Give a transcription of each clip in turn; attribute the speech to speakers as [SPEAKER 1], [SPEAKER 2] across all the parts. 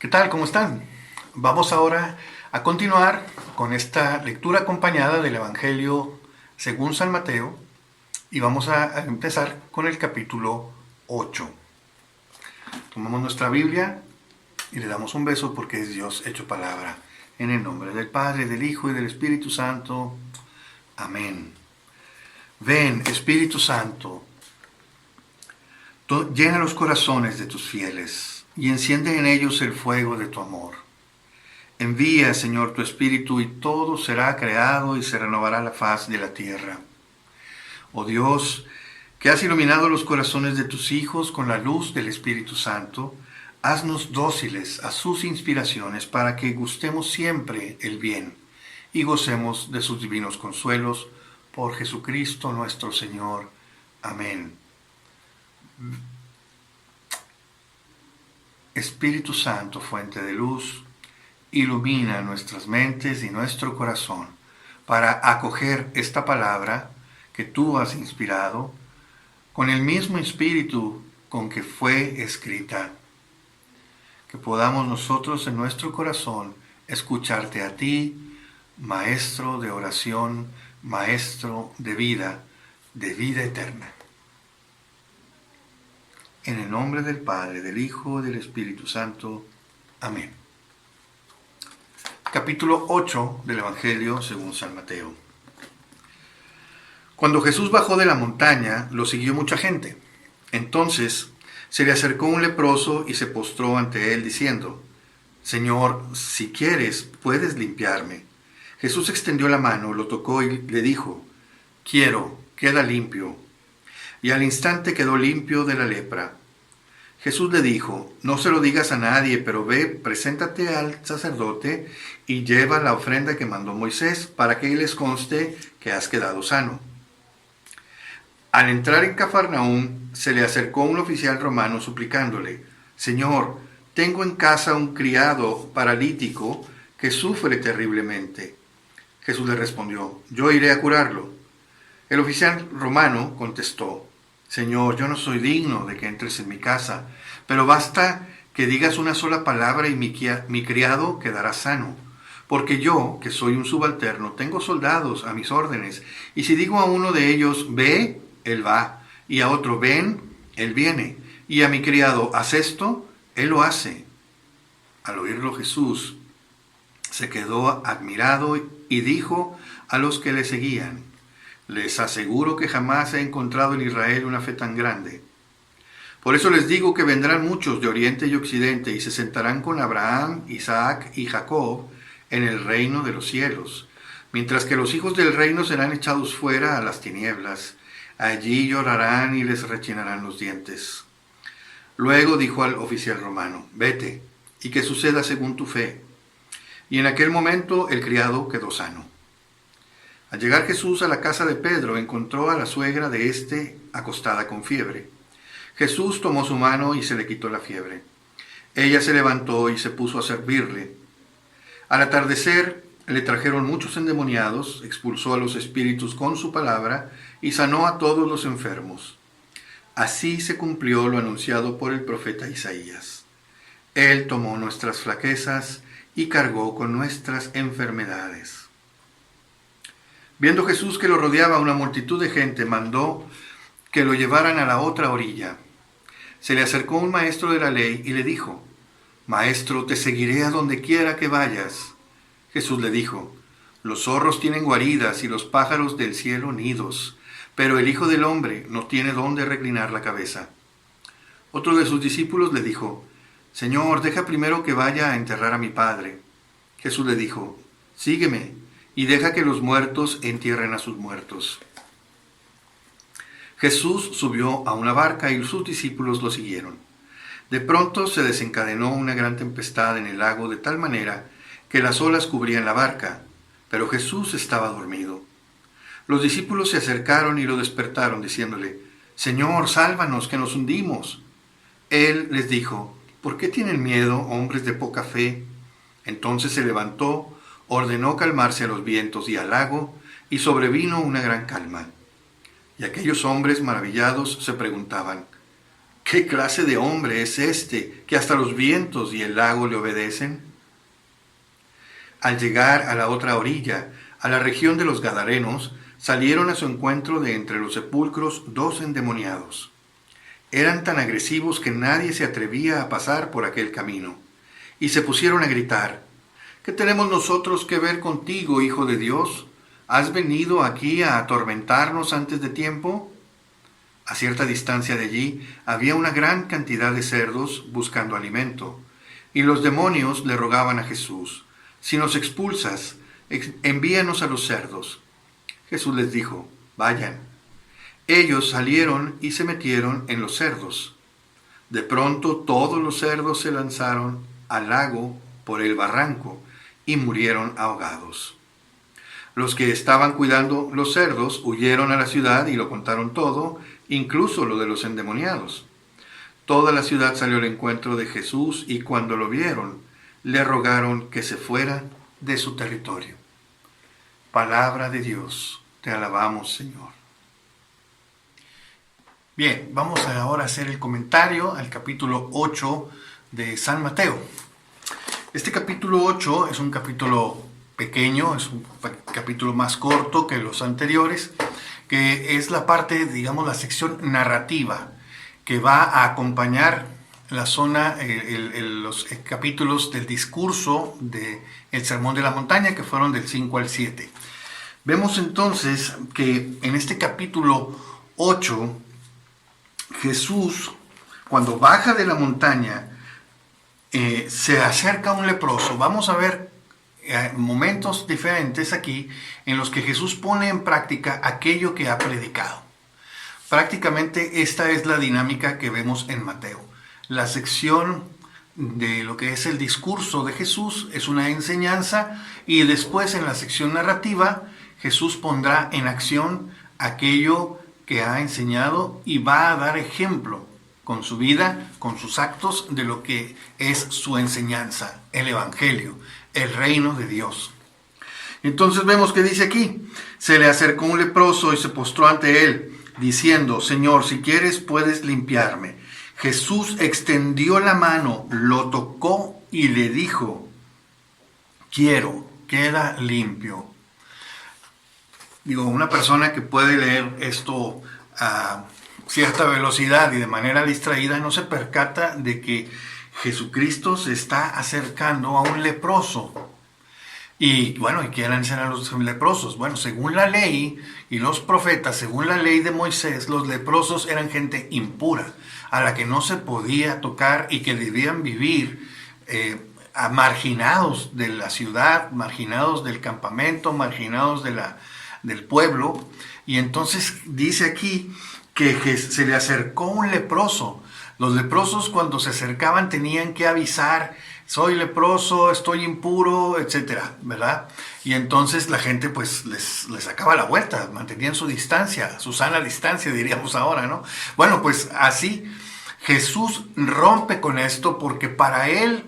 [SPEAKER 1] ¿Qué tal? ¿Cómo están? Vamos ahora a continuar con esta lectura acompañada del Evangelio según San Mateo y vamos a empezar con el capítulo 8. Tomamos nuestra Biblia y le damos un beso porque es Dios hecho palabra. En el nombre del Padre, del Hijo y del Espíritu Santo. Amén. Ven, Espíritu Santo, llena los corazones de tus fieles y enciende en ellos el fuego de tu amor. Envía, Señor, tu Espíritu y todo será creado y se renovará la faz de la tierra. Oh Dios, que has iluminado los corazones de tus hijos con la luz del Espíritu Santo, haznos dóciles a sus inspiraciones para que gustemos siempre el bien y gocemos de sus divinos consuelos por Jesucristo nuestro Señor. Amén. Espíritu Santo, fuente de luz, ilumina nuestras mentes y nuestro corazón para acoger esta palabra que tú has inspirado con el mismo espíritu con que fue escrita. Que podamos nosotros en nuestro corazón escucharte a ti, Maestro de oración, Maestro de vida eterna. En el nombre del Padre, del Hijo y del Espíritu Santo. Amén. Capítulo 8 del Evangelio según San Mateo. Cuando Jesús bajó de la montaña, lo siguió mucha gente. Entonces se le acercó un leproso y se postró ante él diciendo: Señor, si quieres, puedes limpiarme. Jesús extendió la mano, lo tocó y le dijo: Quiero, queda limpio. Y al instante quedó limpio de la lepra. Jesús le dijo: No se lo digas a nadie, pero ve, preséntate al sacerdote y lleva la ofrenda que mandó Moisés para que les conste que has quedado sano. Al entrar en Cafarnaúm, se le acercó un oficial romano suplicándole: Señor, tengo en casa un criado paralítico que sufre terriblemente. Jesús le respondió: Yo iré a curarlo. El oficial romano contestó: Señor, yo no soy digno de que entres en mi casa, pero basta que digas una sola palabra y mi criado quedará sano. Porque yo, que soy un subalterno, tengo soldados a mis órdenes, y si digo a uno de ellos, ve, él va, y a otro, ven, él viene, y a mi criado, haz esto, él lo hace. Al oírlo Jesús se quedó admirado y dijo a los que le seguían: Les aseguro que jamás he encontrado en Israel una fe tan grande. Por eso les digo que vendrán muchos de oriente y occidente y se sentarán con Abraham, Isaac y Jacob en el reino de los cielos, mientras que los hijos del reino serán echados fuera a las tinieblas. Allí llorarán y les rechinarán los dientes. Luego dijo al oficial romano: Vete, y que suceda según tu fe. Y en aquel momento el criado quedó sano. Al llegar Jesús a la casa de Pedro, encontró a la suegra de éste acostada con fiebre. Jesús tomó su mano y se le quitó la fiebre. Ella se levantó y se puso a servirle. Al atardecer le trajeron muchos endemoniados, expulsó a los espíritus con su palabra y sanó a todos los enfermos. Así se cumplió lo anunciado por el profeta Isaías. Él tomó nuestras flaquezas y cargó con nuestras enfermedades. Viendo Jesús que lo rodeaba una multitud de gente, mandó que lo llevaran a la otra orilla. Se le acercó un maestro de la ley y le dijo: Maestro, te seguiré a donde quiera que vayas. Jesús le dijo: Los zorros tienen guaridas y los pájaros del cielo nidos, pero el Hijo del Hombre no tiene dónde reclinar la cabeza. Otro de sus discípulos le dijo: Señor, deja primero que vaya a enterrar a mi padre. Jesús le dijo: Sígueme y deja que los muertos entierren a sus muertos. Jesús subió a una barca y sus discípulos lo siguieron. De pronto se desencadenó una gran tempestad en el lago de tal manera que las olas cubrían la barca, pero Jesús estaba dormido. Los discípulos se acercaron y lo despertaron diciéndole: Señor, sálvanos, que nos hundimos. Él les dijo: ¿Por qué tienen miedo, hombres de poca fe? Entonces se levantó, ordenó calmarse a los vientos y al lago, y sobrevino una gran calma. Y aquellos hombres maravillados se preguntaban: ¿Qué clase de hombre es este que hasta los vientos y el lago le obedecen? Al llegar a la otra orilla, a la región de los Gadarenos, salieron a su encuentro de entre los sepulcros 2 endemoniados. Eran tan agresivos que nadie se atrevía a pasar por aquel camino, y se pusieron a gritar: ¿Qué tenemos nosotros que ver contigo, Hijo de Dios? ¿Has venido aquí a atormentarnos antes de tiempo? A cierta distancia de allí había una gran cantidad de cerdos buscando alimento, y los demonios le rogaban a Jesús: si nos expulsas, envíanos a los cerdos. Jesús les dijo: vayan. Ellos salieron y se metieron en los cerdos. De pronto todos los cerdos se lanzaron al lago por el barranco y murieron ahogados. Los que estaban cuidando los cerdos huyeron a la ciudad y lo contaron todo, incluso lo de los endemoniados. Toda la ciudad salió al encuentro de Jesús y cuando lo vieron, le rogaron que se fuera de su territorio. Palabra de Dios, te alabamos, Señor. Bien, vamos ahora a hacer el comentario al capítulo 8 de San Mateo. Este capítulo 8 es un capítulo pequeño, es un capítulo más corto que los anteriores, que es la parte, digamos, la sección narrativa que va a acompañar la zona, los capítulos del discurso del Sermón de la Montaña, que fueron del 5 al 7. Vemos entonces que en este capítulo 8, Jesús, cuando baja de la montaña, se acerca a un leproso. Vamos a ver momentos diferentes aquí en los que Jesús pone en práctica aquello que ha predicado. Prácticamente esta es la dinámica que vemos en Mateo. La sección de lo que es el discurso de Jesús es una enseñanza, y después en la sección narrativa Jesús pondrá en acción aquello que ha enseñado y va a dar ejemplo con su vida, con sus actos, de lo que es su enseñanza, el Evangelio, el reino de Dios. Entonces vemos que dice aquí: se le acercó un leproso y se postró ante él, diciendo: Señor, si quieres puedes limpiarme. Jesús extendió la mano, lo tocó y le dijo: quiero, queda limpio. Una persona que puede leer esto a cierta velocidad y de manera distraída no se percata de que Jesucristo se está acercando a un leproso. Y bueno, ¿y quiénes eran los leprosos? Bueno, según la ley y los profetas, según la ley de Moisés, los leprosos eran gente impura, a la que no se podía tocar y que debían vivir marginados de la ciudad, marginados del campamento, marginados del pueblo. Y entonces dice aquí que se le acercó un leproso. Los leprosos, cuando se acercaban, tenían que avisar: soy leproso, estoy impuro, etcétera, ¿verdad? Y entonces la gente pues les sacaba la vuelta, mantenían su distancia, su sana distancia, diríamos ahora, ¿no? Bueno, pues así Jesús rompe con esto, porque para él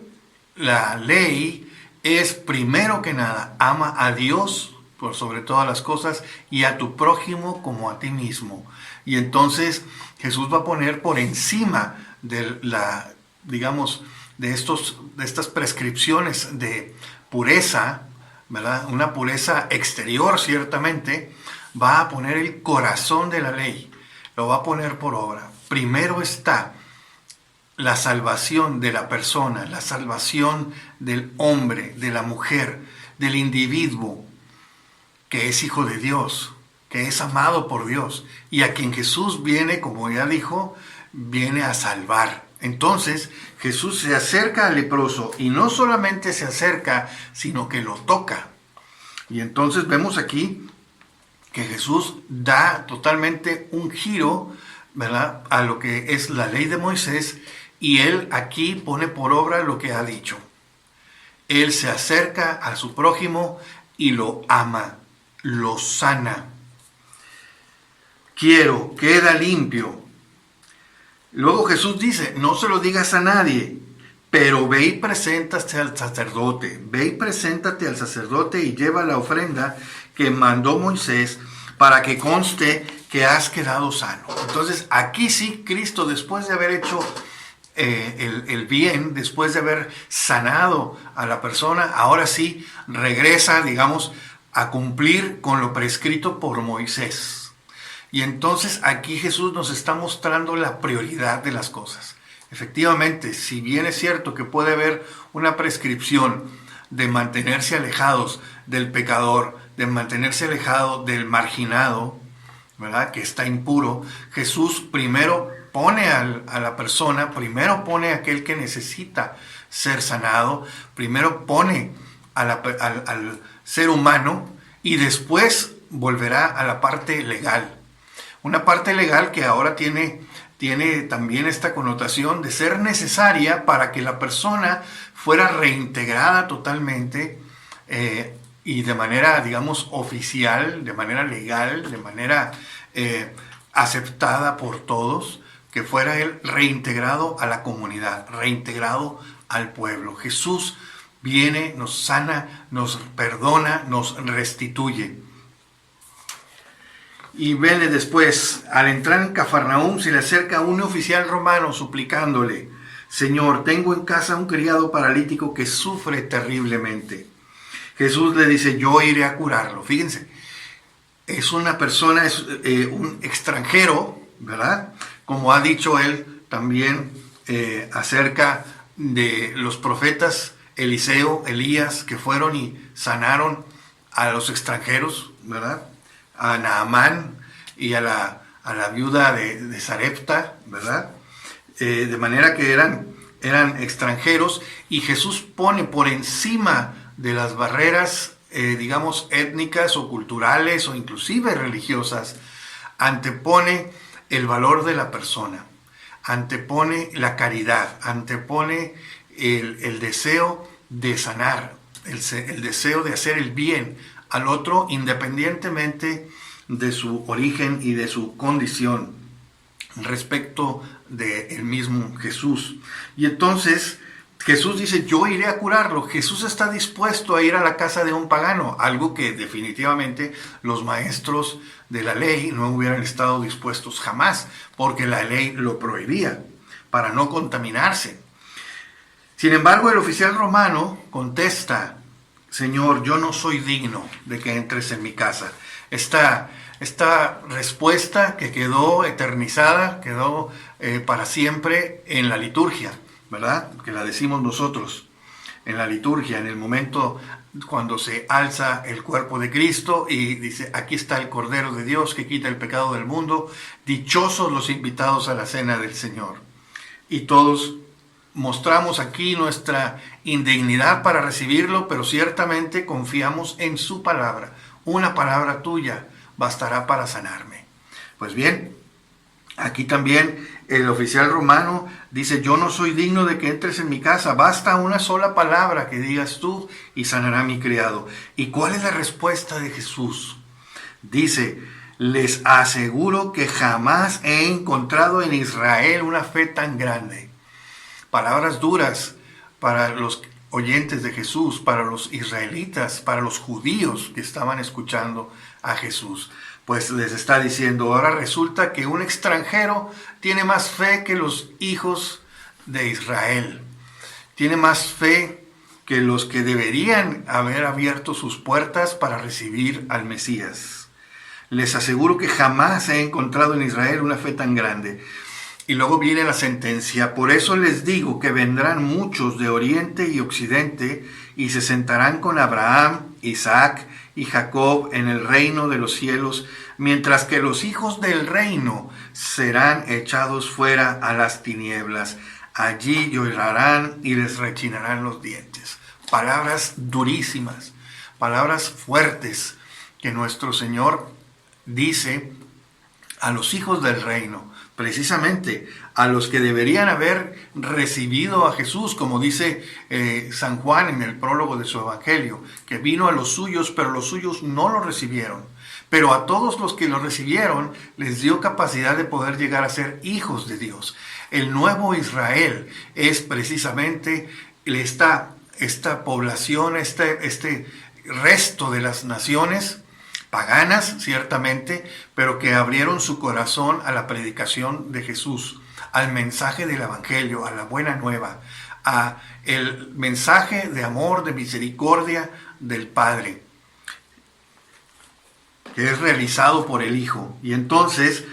[SPEAKER 1] la ley es, primero que nada, ama a Dios por sobre todas las cosas y a tu prójimo como a ti mismo. Y entonces Jesús va a poner por encima de de estas prescripciones de pureza, ¿verdad? Una pureza exterior, ciertamente, va a poner el corazón de la ley, lo va a poner por obra. Primero está la salvación de la persona, la salvación del hombre, de la mujer, del individuo que es hijo de Dios, que es amado por Dios, y a quien Jesús viene, como ya dijo, viene a salvar. Entonces Jesús se acerca al leproso, y no solamente se acerca, sino que lo toca. Y entonces vemos aquí que Jesús da totalmente un giro, ¿verdad?, a lo que es la ley de Moisés, y él aquí pone por obra lo que ha dicho. Él se acerca a su prójimo y lo ama, lo sana. Quiero, queda limpio. Luego Jesús dice: no se lo digas a nadie, pero ve y preséntate al sacerdote. Ve y preséntate al sacerdote y lleva la ofrenda que mandó Moisés, para que conste que has quedado sano. Entonces aquí sí, Cristo, después de haber hecho el bien, después de haber sanado a la persona, ahora sí regresa, digamos, a cumplir con lo prescrito por Moisés. Y entonces aquí Jesús nos está mostrando la prioridad de las cosas. Efectivamente, si bien es cierto que puede haber una prescripción de mantenerse alejados del pecador, de mantenerse alejado del marginado, ¿verdad?, que está impuro, Jesús primero pone a la persona, primero pone a aquel que necesita ser sanado, primero pone al ser humano y después volverá a la parte legal. Una parte legal que ahora tiene también esta connotación de ser necesaria para que la persona fuera reintegrada totalmente y de manera, digamos, oficial, de manera legal, de manera aceptada por todos, que fuera él reintegrado a la comunidad, reintegrado al pueblo. Jesús viene, nos sana, nos perdona, nos restituye. Y vele después, al entrar en Cafarnaúm, se le acerca un oficial romano suplicándole: Señor, tengo en casa un criado paralítico que sufre terriblemente. Jesús le dice: yo iré a curarlo. Fíjense, es una persona, es un extranjero, ¿verdad? Como ha dicho él también acerca de los profetas Eliseo, Elías, que fueron y sanaron a los extranjeros, ¿verdad? A Naamán y a la viuda de Sarepta, ¿verdad? De manera que eran extranjeros, y Jesús pone por encima de las barreras, digamos, étnicas o culturales o inclusive religiosas, antepone el valor de la persona, antepone la caridad, antepone el deseo de sanar, el deseo de hacer el bien al otro, independientemente de su origen y de su condición, respecto del mismo Jesús. Y entonces Jesús dice: yo iré a curarlo. Jesús está dispuesto a ir a la casa de un pagano, algo que definitivamente los maestros de la ley no hubieran estado dispuestos jamás, porque la ley lo prohibía, para no contaminarse. Sin embargo, el oficial romano contesta: Señor, yo no soy digno de que entres en mi casa. Esta respuesta que quedó eternizada, quedó para siempre en la liturgia, ¿verdad? Que la decimos nosotros en la liturgia, en el momento cuando se alza el cuerpo de Cristo y dice: aquí está el Cordero de Dios que quita el pecado del mundo, dichosos los invitados a la cena del Señor. Y todos mostramos aquí nuestra indignidad para recibirlo, pero ciertamente confiamos en su palabra. Una palabra tuya bastará para sanarme. Pues bien, aquí también el oficial romano dice: yo no soy digno de que entres en mi casa, basta una sola palabra que digas tú y sanará mi criado. ¿Y cuál es la respuesta de Jesús? Dice: les aseguro que jamás he encontrado en Israel una fe tan grande. Palabras duras para los oyentes de Jesús, para los israelitas, para los judíos que estaban escuchando a Jesús. Pues les está diciendo: ahora resulta que un extranjero tiene más fe que los hijos de Israel. Tiene más fe que los que deberían haber abierto sus puertas para recibir al Mesías. Les aseguro que jamás he encontrado en Israel una fe tan grande. Y luego viene la sentencia: por eso les digo que vendrán muchos de oriente y occidente y se sentarán con Abraham, Isaac y Jacob en el reino de los cielos, mientras que los hijos del reino serán echados fuera a las tinieblas. Allí llorarán y les rechinarán los dientes. Palabras durísimas, palabras fuertes que nuestro Señor dice a los hijos del reino, precisamente a los que deberían haber recibido a Jesús, como dice San Juan en el prólogo de su evangelio, que vino a los suyos, pero los suyos no lo recibieron. Pero a todos los que lo recibieron les dio capacidad de poder llegar a ser hijos de Dios. El nuevo Israel es precisamente esta población, este resto de las naciones paganas, ciertamente, pero que abrieron su corazón a la predicación de Jesús, al mensaje del Evangelio, a la buena nueva, a el mensaje de amor, de misericordia del Padre, que es realizado por el Hijo. Y entonces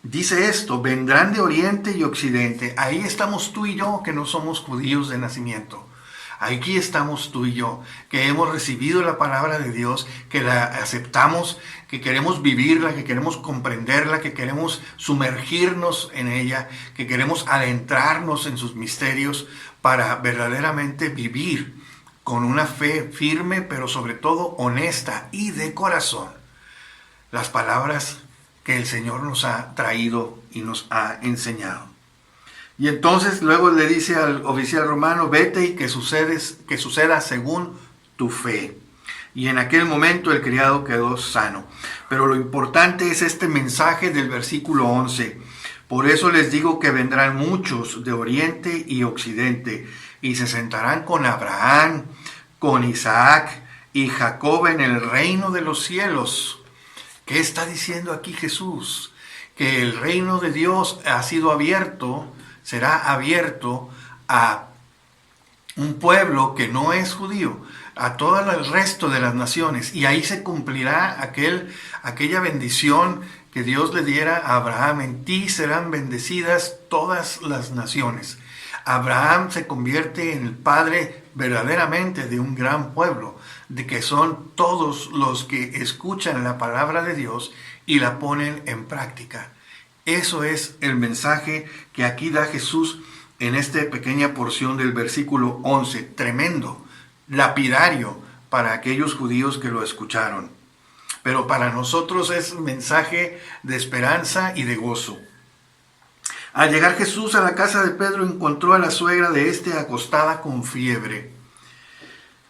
[SPEAKER 1] dice esto: vendrán de oriente y occidente. Ahí estamos tú y yo, que no somos judíos de nacimiento. Aquí estamos tú y yo, que hemos recibido la palabra de Dios, que la aceptamos, que queremos vivirla, que queremos comprenderla, que queremos sumergirnos en ella, que queremos adentrarnos en sus misterios para verdaderamente vivir con una fe firme, pero sobre todo honesta y de corazón, las palabras que el Señor nos ha traído y nos ha enseñado. Y entonces luego le dice al oficial romano: vete y que suceda según tu fe. Y en aquel momento el criado quedó sano. Pero lo importante es este mensaje del versículo 11. Por eso les digo que vendrán muchos de oriente y occidente, y se sentarán con Abraham, con Isaac y Jacob en el reino de los cielos. ¿Qué está diciendo aquí Jesús? Que el reino de Dios ha sido abierto, será abierto a un pueblo que no es judío, a todo el resto de las naciones, y ahí se cumplirá aquella bendición que Dios le diera a Abraham: en ti serán bendecidas todas las naciones. Abraham se convierte en el padre verdaderamente de un gran pueblo, de que son todos los que escuchan la palabra de Dios y la ponen en práctica. Eso es el mensaje que aquí da Jesús en esta pequeña porción del versículo 11, tremendo, lapidario para aquellos judíos que lo escucharon. Pero para nosotros es un mensaje de esperanza y de gozo. Al llegar Jesús a la casa de Pedro, encontró a la suegra de éste acostada con fiebre.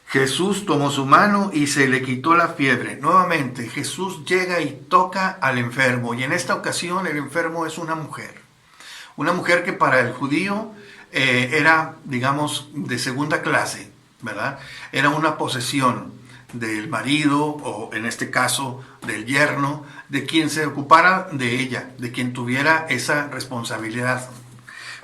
[SPEAKER 1] Jesús tomó su mano y se le quitó la fiebre. Nuevamente Jesús llega y toca al enfermo, y en esta ocasión el enfermo es una mujer. Una mujer que para el judío era, digamos, de segunda clase, ¿verdad? Era una posesión del marido, o en este caso del yerno, de quien se ocupara de ella, de quien tuviera esa responsabilidad.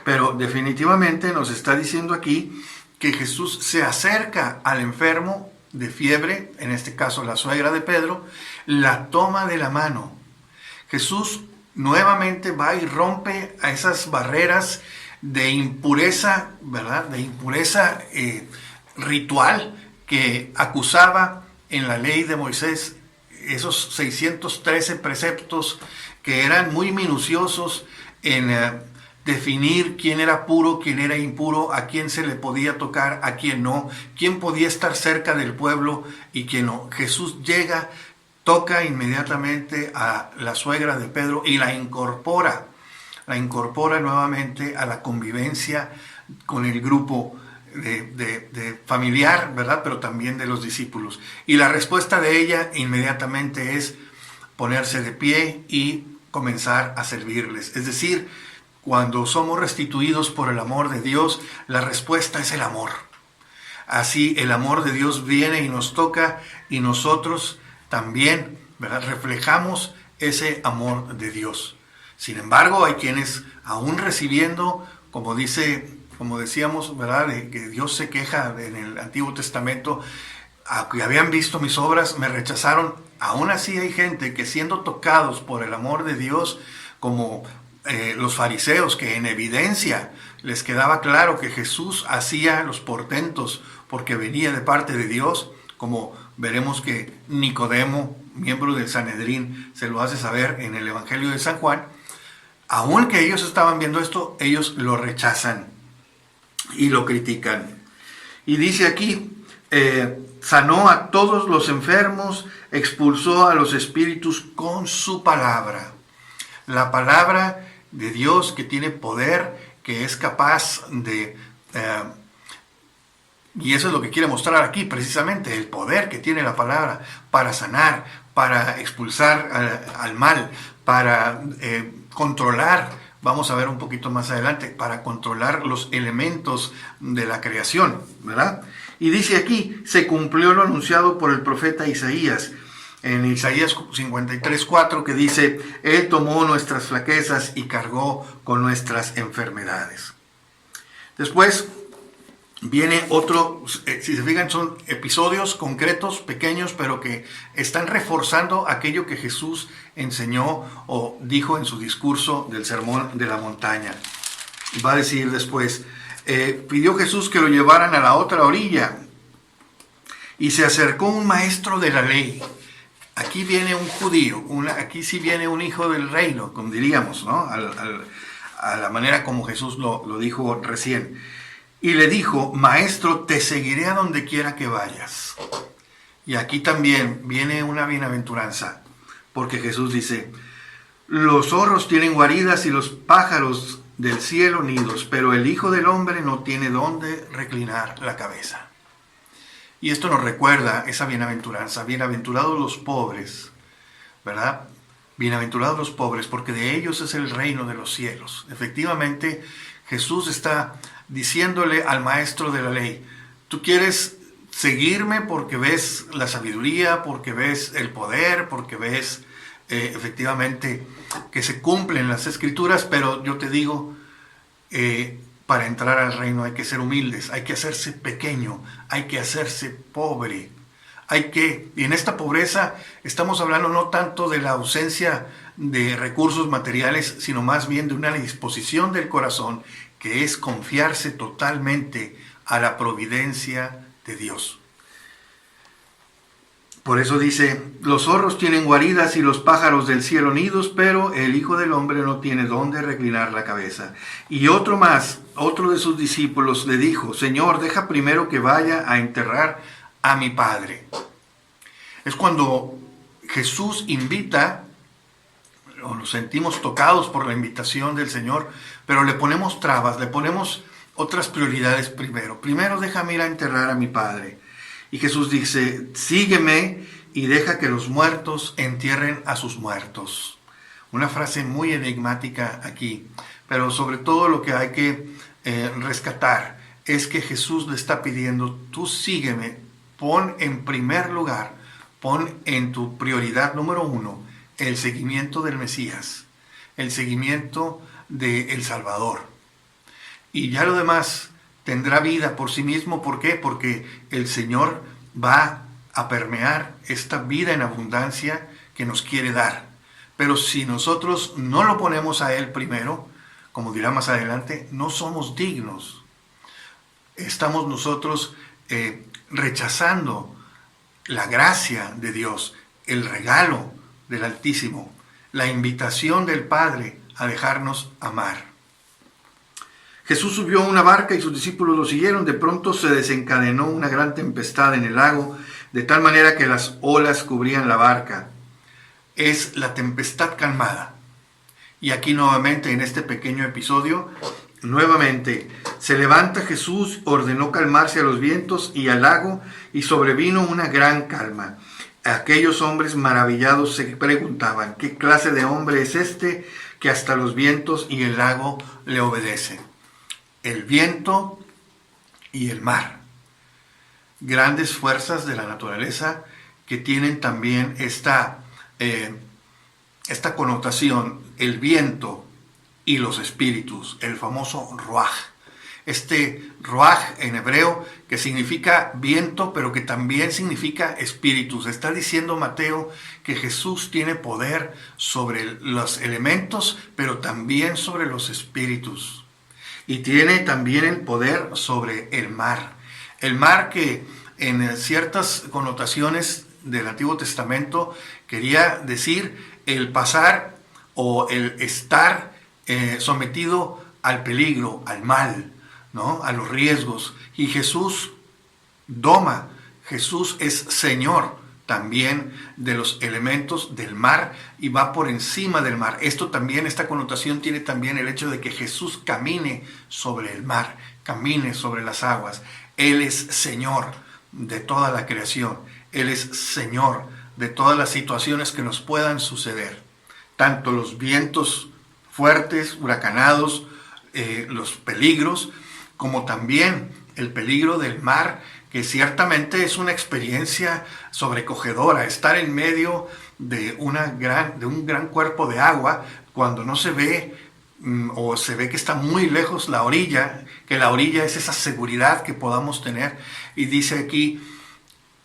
[SPEAKER 1] Pero definitivamente nos está diciendo aquí que Jesús se acerca al enfermo de fiebre, en este caso la suegra de Pedro, la toma de la mano. Jesús nuevamente va y rompe a esas barreras de impureza, ¿verdad? De impureza ritual que acusaba en la ley de Moisés, esos 613 preceptos que eran muy minuciosos en definir quién era puro, quién era impuro, a quién se le podía tocar, a quién no, quién podía estar cerca del pueblo y quién no. Jesús llega, toca inmediatamente a la suegra de Pedro y la incorpora nuevamente a la convivencia con el grupo de familiar, ¿verdad? Pero también de los discípulos. Y la respuesta de ella inmediatamente es ponerse de pie y comenzar a servirles. Es decir, cuando somos restituidos por el amor de Dios, la respuesta es el amor. Así el amor de Dios viene y nos toca, y nosotros también, ¿verdad?, reflejamos ese amor de Dios. Sin embargo, hay quienes aún recibiendo, como decíamos, ¿verdad?, de que Dios se queja en el Antiguo Testamento, que habían visto mis obras, me rechazaron. Aún así hay gente que, siendo tocados por el amor de Dios, como los fariseos, que en evidencia les quedaba claro que Jesús hacía los portentos porque venía de parte de Dios, como veremos que Nicodemo, miembro del Sanedrín, se lo hace saber en el Evangelio de San Juan. Aun que ellos estaban viendo esto, ellos lo rechazan y lo critican. Y dice aquí, sanó a todos los enfermos, expulsó a los espíritus con su palabra. La palabra de Dios, que tiene poder, que es capaz de... y eso es lo que quiere mostrar aquí precisamente, el poder que tiene la palabra para sanar, para expulsar al mal, para controlar, vamos a ver un poquito más adelante, para controlar los elementos de la creación, ¿verdad? Y dice aquí, se cumplió lo anunciado por el profeta Isaías. en Isaías 53:4, que dice: Él tomó nuestras flaquezas y cargó con nuestras enfermedades. Después viene otro, si se fijan, son episodios concretos, pequeños, pero que están reforzando aquello que Jesús enseñó o dijo en su discurso del Sermón de la Montaña. Va a decir después: pidió Jesús que lo llevaran a la otra orilla, y se acercó un maestro de la ley. Aquí viene un judío, aquí sí viene un hijo del reino, como diríamos, ¿no? A la manera como Jesús lo dijo recién. Y le dijo: Maestro, te seguiré a donde quiera que vayas. Y aquí también viene una bienaventuranza, porque Jesús dice: los zorros tienen guaridas y los pájaros del cielo nidos, pero el Hijo del Hombre no tiene dónde reclinar la cabeza. Y esto nos recuerda esa bienaventuranza: bienaventurados los pobres, ¿verdad? Bienaventurados los pobres, porque de ellos es el reino de los cielos. Efectivamente, Jesús está diciéndole al maestro de la ley: tú quieres seguirme porque ves la sabiduría, porque ves el poder, porque ves efectivamente que se cumplen las escrituras, pero yo te digo, para entrar al reino hay que ser humildes, hay que hacerse pequeño, hay que hacerse pobre. Y en esta pobreza estamos hablando no tanto de la ausencia de recursos materiales, sino más bien de una disposición del corazón, que es confiarse totalmente a la providencia de Dios. Por eso dice: los zorros tienen guaridas y los pájaros del cielo nidos, pero el Hijo del Hombre no tiene dónde reclinar la cabeza. Y otro de sus discípulos le dijo: Señor, deja primero que vaya a enterrar a mi Padre. Es cuando Jesús invita, o nos sentimos tocados por la invitación del Señor, pero le ponemos trabas, le ponemos otras prioridades primero. Primero déjame ir a enterrar a mi Padre. Y Jesús dice: sígueme y deja que los muertos entierren a sus muertos. Una frase muy enigmática aquí, pero sobre todo lo que hay que rescatar es que Jesús le está pidiendo: tú sígueme, pon en primer lugar, pon en tu prioridad número 1 el seguimiento del Mesías, el seguimiento del Salvador. Y ya lo demás tendrá vida por sí mismo. ¿Por qué? Porque el Señor va a permear esta vida en abundancia que nos quiere dar. Pero si nosotros no lo ponemos a Él primero, como dirá más adelante, no somos dignos. Estamos nosotros rechazando la gracia de Dios, el regalo del Altísimo, la invitación del Padre a dejarnos amar. Jesús subió a una barca y sus discípulos lo siguieron. De pronto se desencadenó una gran tempestad en el lago, de tal manera que las olas cubrían la barca. Es la tempestad calmada. Y aquí nuevamente, en este pequeño episodio, nuevamente se levanta Jesús, ordenó calmarse a los vientos y al lago, y sobrevino una gran calma. Aquellos hombres maravillados se preguntaban: ¿qué clase de hombre es este que hasta los vientos y el lago le obedecen? El viento y el mar, grandes fuerzas de la naturaleza que tienen también esta connotación: el viento y los espíritus, el famoso ruaj. Este ruaj en hebreo, que significa viento, pero que también significa espíritus. Está diciendo Mateo que Jesús tiene poder sobre los elementos, pero también sobre los espíritus. Y tiene también el poder sobre el mar. El mar, que en ciertas connotaciones del Antiguo Testamento quería decir el pasar o el estar sometido al peligro, al mal, ¿no? A los riesgos. Y Jesús doma, Jesús es Señor también de los elementos del mar y va por encima del mar. Esta connotación tiene también el hecho de que Jesús camine sobre el mar, camine sobre las aguas. Él es Señor de toda la creación. Él es Señor de todas las situaciones que nos puedan suceder. Tanto los vientos fuertes, huracanados, los peligros, como también el peligro del mar, que ciertamente es una experiencia sobrecogedora, estar en medio de un gran cuerpo de agua cuando no se ve o se ve que está muy lejos la orilla, que la orilla es esa seguridad que podamos tener. Y dice aquí,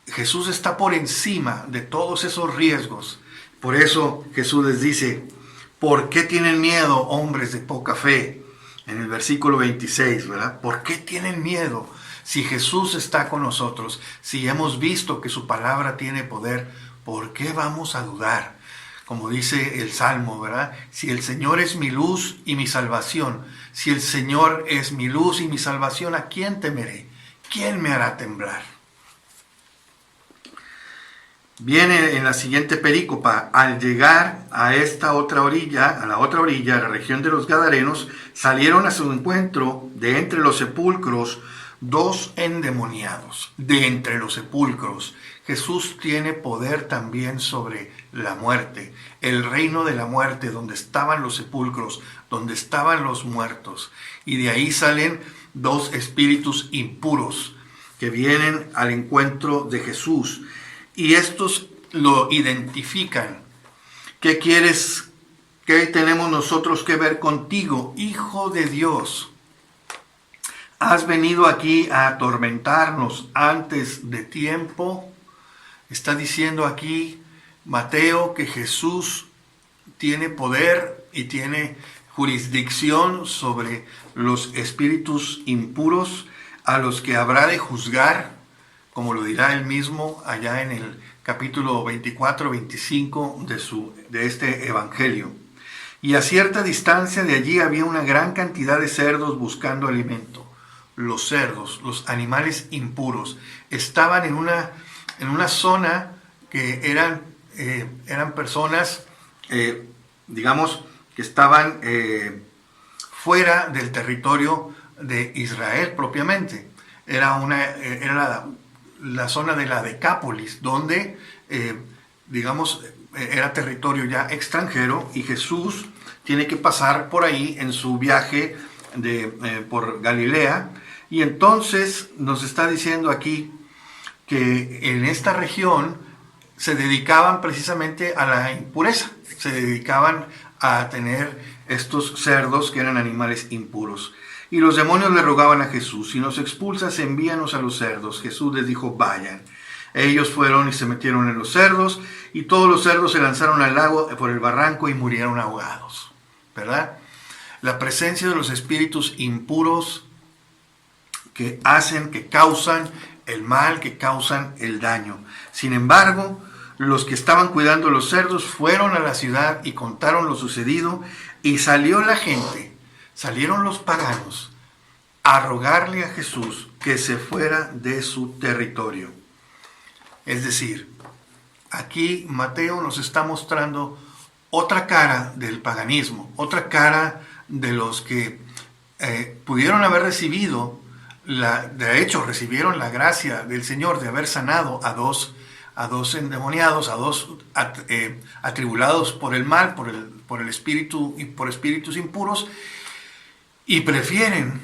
[SPEAKER 1] Jesús está por encima de todos esos riesgos. Por eso Jesús les dice, ¿por qué tienen miedo, hombres de poca fe? En el versículo 26, ¿verdad? ¿Por qué tienen miedo? Si Jesús está con nosotros, si hemos visto que su palabra tiene poder, ¿por qué vamos a dudar? Como dice el Salmo, ¿verdad? Si el Señor es mi luz y mi salvación, si el Señor es mi luz y mi salvación, ¿a quién temeré? ¿Quién me hará temblar? Viene en la siguiente perícopa, al llegar a esta otra orilla, a la otra orilla, a la región de los Gadarenos, salieron a su encuentro de entre los sepulcros 2 endemoniados. De entre los sepulcros. Jesús tiene poder también sobre la muerte, el reino de la muerte, donde estaban los sepulcros, donde estaban los muertos. Y de ahí salen 2 espíritus impuros que vienen al encuentro de Jesús. Y estos lo identifican. ¿Qué quieres? ¿Qué tenemos nosotros que ver contigo, Hijo de Dios? ¿Has venido aquí a atormentarnos antes de tiempo? Está diciendo aquí Mateo que Jesús tiene poder y tiene jurisdicción sobre los espíritus impuros a los que habrá de juzgar, como lo dirá él mismo allá en el capítulo 24-25 de este evangelio. Y a cierta distancia de allí había una gran cantidad de cerdos buscando alimento. Los cerdos, los animales impuros, estaban en una zona que eran personas, digamos, que estaban fuera del territorio de Israel propiamente. Era la zona de la Decápolis, donde, era territorio ya extranjero, y Jesús tiene que pasar por ahí en su viaje por Galilea. Y entonces nos está diciendo aquí que en esta región se dedicaban precisamente a la impureza, se dedicaban a tener estos cerdos que eran animales impuros. Y los demonios le rogaban a Jesús, si nos expulsas, envíanos a los cerdos. Jesús les dijo, vayan. Ellos fueron y se metieron en los cerdos, y todos los cerdos se lanzaron al lago por el barranco y murieron ahogados, ¿verdad? La presencia de los espíritus impuros que causan el mal, que causan el daño. Sin embargo, los que estaban cuidando los cerdos fueron a la ciudad y contaron lo sucedido, y salió la gente, salieron los paganos, a rogarle a Jesús que se fuera de su territorio. Es decir, aquí Mateo nos está mostrando otra cara del paganismo, otra cara de los que pudieron haber recibido, de hecho recibieron la gracia del Señor de haber sanado a dos endemoniados, a 2 atribulados por el mal, por el espíritu y por espíritus impuros, y prefieren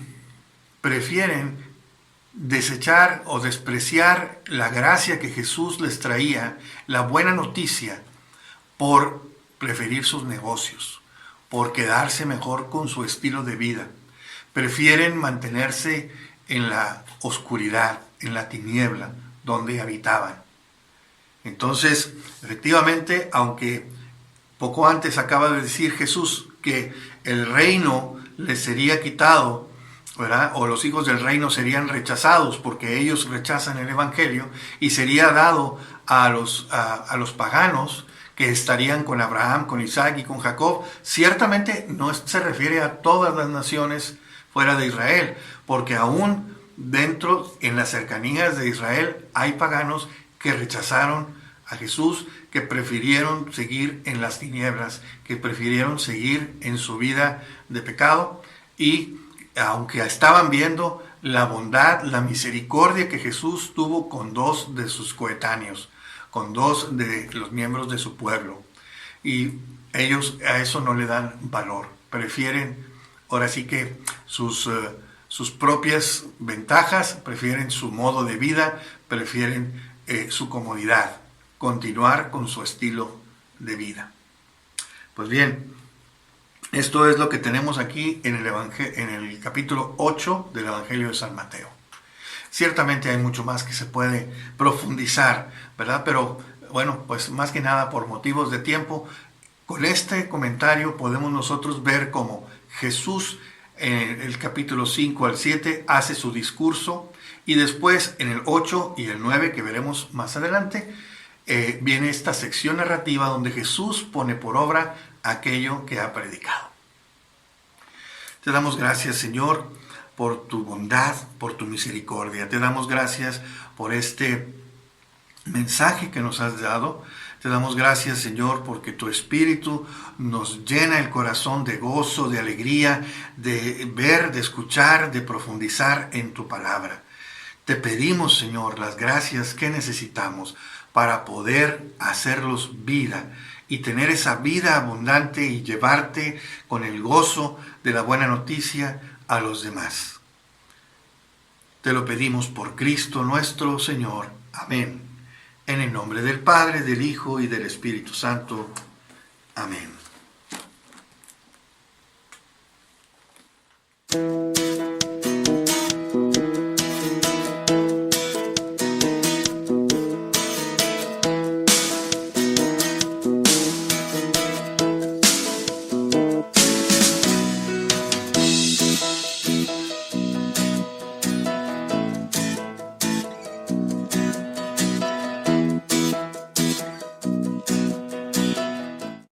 [SPEAKER 1] desechar o despreciar la gracia que Jesús les traía, la buena noticia, por preferir sus negocios, por quedarse mejor con su estilo de vida. Prefieren mantenerse en la oscuridad, en la tiniebla, donde habitaban. Entonces, efectivamente, aunque poco antes acaba de decir Jesús que el reino les sería quitado, ¿verdad? O los hijos del reino serían rechazados porque ellos rechazan el evangelio, y sería dado a los paganos que estarían con Abraham, con Isaac y con Jacob. Ciertamente no se refiere a todas las naciones fuera de Israel, porque aún dentro, en las cercanías de Israel, hay paganos que rechazaron a Jesús, que prefirieron seguir en las tinieblas, que prefirieron seguir en su vida de pecado, y aunque estaban viendo la bondad, la misericordia que Jesús tuvo con 2 de sus coetáneos, con 2 de los miembros de su pueblo, y ellos a eso no le dan valor, prefieren ahora sí que sus sus propias ventajas, prefieren su modo de vida, prefieren su comodidad, continuar con su estilo de vida. Pues bien, esto es lo que tenemos aquí en el capítulo 8 del Evangelio de San Mateo. Ciertamente hay mucho más que se puede profundizar, ¿verdad? Pero bueno, pues más que nada por motivos de tiempo, con este comentario podemos nosotros ver cómo Jesús en el capítulo 5 al 7 hace su discurso y después en el 8 y el 9 que veremos más adelante viene esta sección narrativa donde Jesús pone por obra aquello que ha predicado. Te damos gracias, Señor, por tu bondad, por tu misericordia. Te damos gracias por este mensaje que nos has dado. Te damos gracias, Señor, porque tu Espíritu nos llena el corazón de gozo, de alegría, de ver, de escuchar, de profundizar en tu palabra. Te pedimos, Señor, las gracias que necesitamos para poder hacerlos vida y tener esa vida abundante y llevarte con el gozo de la buena noticia a los demás. Te lo pedimos por Cristo nuestro Señor. Amén. En el nombre del Padre, del Hijo y del Espíritu Santo. Amén.